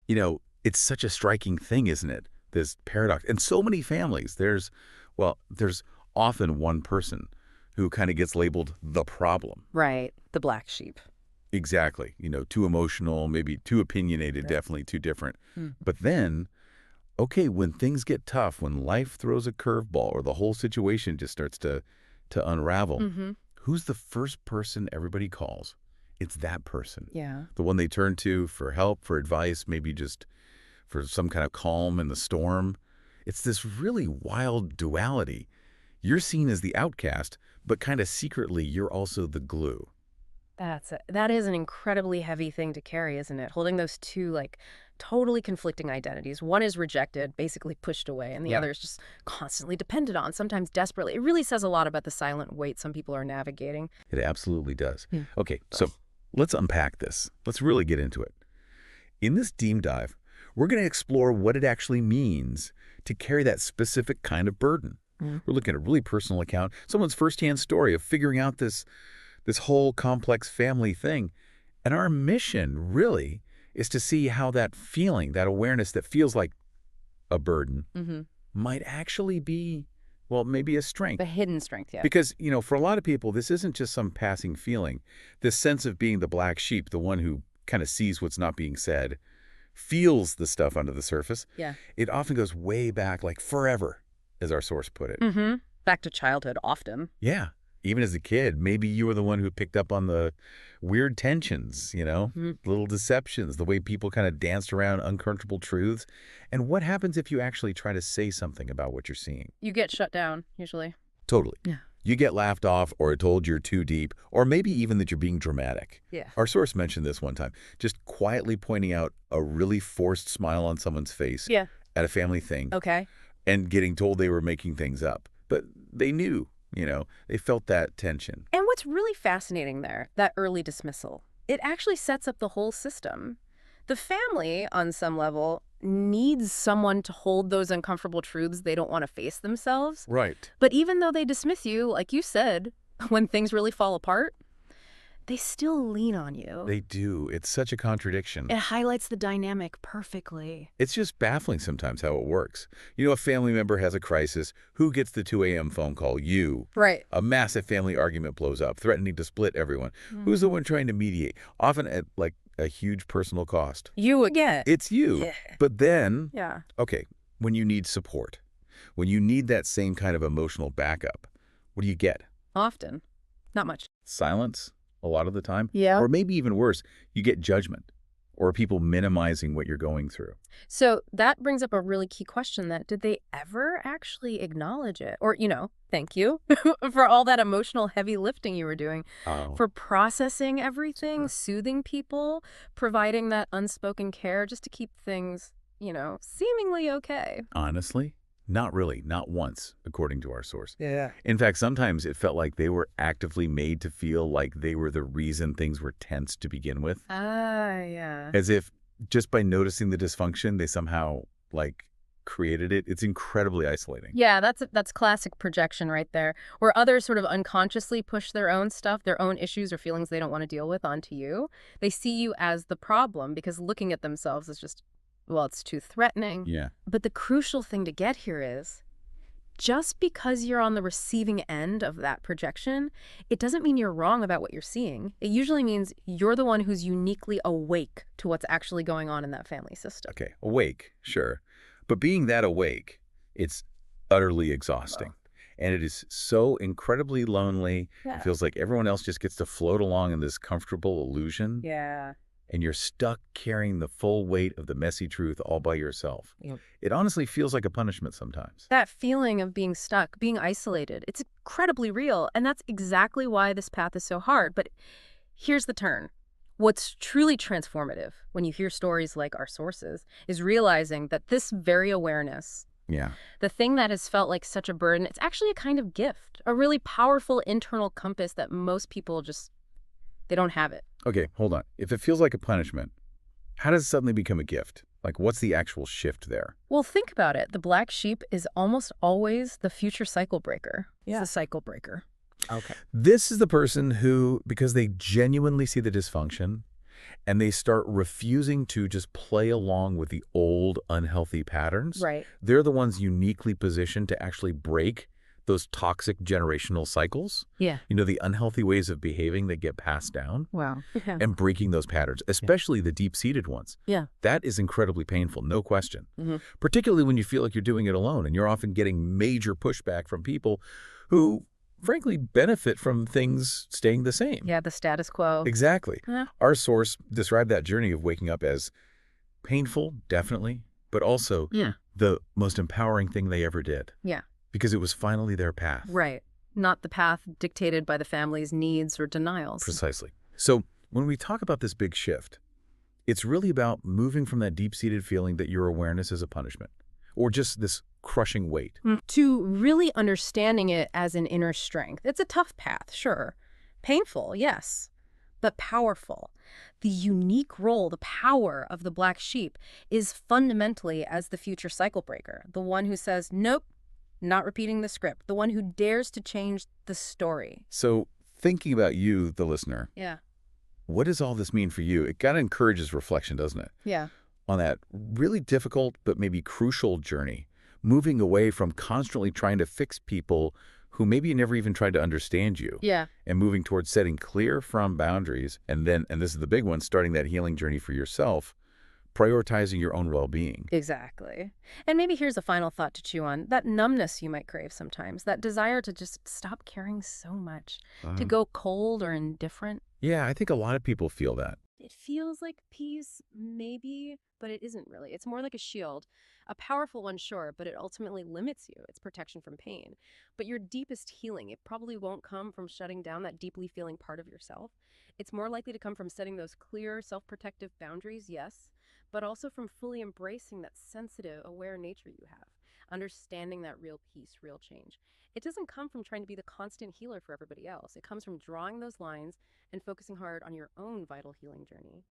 It's such a striking thing, isn't it? This paradox. In so many families, there's often one person who kind of gets labeled the problem. Right. The black sheep. Exactly. Too emotional, maybe too opinionated, definitely too different. But then, okay, when things get tough, when life throws a curveball or the whole situation just starts to unravel, who's the first person everybody calls? It's that person. Yeah. The one they turn to for help, for advice, maybe just for some kind of calm in the storm. It's this really wild duality. You're seen as the outcast, but kind of secretly, you're also the glue. That is an incredibly heavy thing to carry, isn't it? Holding those two, totally conflicting identities. One is rejected, basically pushed away, and the other is just constantly depended on, sometimes desperately. It really says a lot about the silent weight some people are navigating. It absolutely does. Okay, so let's unpack this. Let's really get into it. In this deep dive, we're going to explore what it actually means to carry that specific kind of burden. We're looking at a really personal account, someone's firsthand story of figuring out this whole complex family thing. And our mission, really, is to see how that feeling, that awareness that feels like a burden, might actually be, maybe a strength. A hidden strength, yeah. Because, for a lot of people, this isn't just some passing feeling. This sense of being the black sheep, the one who kind of sees what's not being said, feels the stuff under the surface. Yeah. It often goes way back, like forever, as our source put it. Back to childhood, often. Yeah. Even as a kid, maybe you were the one who picked up on the weird tensions, little deceptions, the way people kind of danced around uncomfortable truths. And what happens if you actually try to say something about what you're seeing? You get shut down, usually. Totally. Yeah. You get laughed off or told you're too deep, or maybe even that you're being dramatic. Yeah. Our source mentioned this one time, just quietly pointing out a really forced smile on someone's face at a family thing. Okay. And getting told they were making things up. But they knew. They felt that tension. And what's really fascinating there, that early dismissal, it actually sets up the whole system. The family, on some level, needs someone to hold those uncomfortable truths they don't want to face themselves. Right. But even though they dismiss you, like you said, when things really fall apart, they still lean on you. They do. It's such a contradiction. It highlights the dynamic perfectly. It's just baffling sometimes how it works. A family member has a crisis. Who gets the 2 a.m. phone call? You. Right. A massive family argument blows up, threatening to split everyone. Who's the one trying to mediate? Often at, a huge personal cost. You again. It's you. Yeah. But then, Yeah. okay, when you need support, when you need that same kind of emotional backup, what do you get? Often. Not much. Silence. A lot of the time. Yeah. Or maybe even worse, you get judgment or people minimizing what you're going through. So that brings up a really key question that did they ever actually acknowledge it? Or, thank you for all that emotional heavy lifting you were doing, for processing everything, soothing people, providing that unspoken care just to keep things, seemingly okay. Honestly, not really. Not once, according to our source. Yeah. In fact, sometimes it felt like they were actively made to feel like they were the reason things were tense to begin with. Yeah. As if just by noticing the dysfunction, they somehow, created it. It's incredibly isolating. Yeah, that's classic projection right there, where others sort of unconsciously push their own stuff, their own issues or feelings they don't want to deal with onto you. They see you as the problem because looking at themselves is just, it's too threatening. Yeah. But the crucial thing to get here is, just because you're on the receiving end of that projection, it doesn't mean you're wrong about what you're seeing. It usually means you're the one who's uniquely awake to what's actually going on in that family system. Okay, awake, sure. But being that awake, it's utterly exhausting. And it is so incredibly lonely. Yeah. It feels like everyone else just gets to float along in this comfortable illusion. Yeah. And you're stuck carrying the full weight of the messy truth all by yourself. Yep. It honestly feels like a punishment sometimes. That feeling of being stuck, being isolated, it's incredibly real. And that's exactly why this path is so hard. But here's the turn. What's truly transformative when you hear stories like our sources is realizing that this very awareness, the thing that has felt like such a burden, it's actually a kind of gift, a really powerful internal compass that most people they don't have it. Okay, hold on. If it feels like a punishment, how does it suddenly become a gift? What's the actual shift there? Well, think about it. The black sheep is almost always the future cycle breaker. Yeah. It's the cycle breaker. Okay. This is the person who, because they genuinely see the dysfunction and they start refusing to just play along with the old unhealthy patterns, Right. they're the ones uniquely positioned to actually break those toxic generational cycles. Yeah. The unhealthy ways of behaving that get passed down Wow. Yeah. and breaking those patterns, especially the deep-seated ones. Yeah. That is incredibly painful, no question. Mm-hmm. Particularly when you feel like you're doing it alone and you're often getting major pushback from people who, frankly, benefit from things staying the same. Yeah, the status quo. Exactly. Yeah. Our source described that journey of waking up as painful, definitely, but also the most empowering thing they ever did. Yeah. Because it was finally their path. Right. Not the path dictated by the family's needs or denials. Precisely. So when we talk about this big shift, it's really about moving from that deep-seated feeling that your awareness is a punishment, or just this crushing weight. To really understanding it as an inner strength. It's a tough path, sure. Painful, yes, but powerful. The unique role, the power of the black sheep is fundamentally as the future cycle breaker, the one who says, nope, not repeating the script, the one who dares to change the story. So thinking about you, the listener, what does all this mean for you? It kind of encourages reflection, doesn't it? Yeah. On that really difficult but maybe crucial journey, moving away from constantly trying to fix people who maybe never even tried to understand you. Yeah. And moving towards setting clear, firm boundaries, and then, and this is the big one, starting that healing journey for yourself, prioritizing your own well-being. Exactly. And maybe here's a final thought to chew on. That numbness you might crave sometimes, that desire to just stop caring so much, to go cold or indifferent. Yeah, I think a lot of people feel that. It feels like peace, maybe, but it isn't really. It's more like a shield. A powerful one, sure, but it ultimately limits you. It's protection from pain. But your deepest healing, it probably won't come from shutting down that deeply feeling part of yourself. It's more likely to come from setting those clear, self-protective boundaries, yes, but also from fully embracing that sensitive, aware nature you have, understanding that real peace, real change. It doesn't come from trying to be the constant healer for everybody else. It comes from drawing those lines and focusing hard on your own vital healing journey.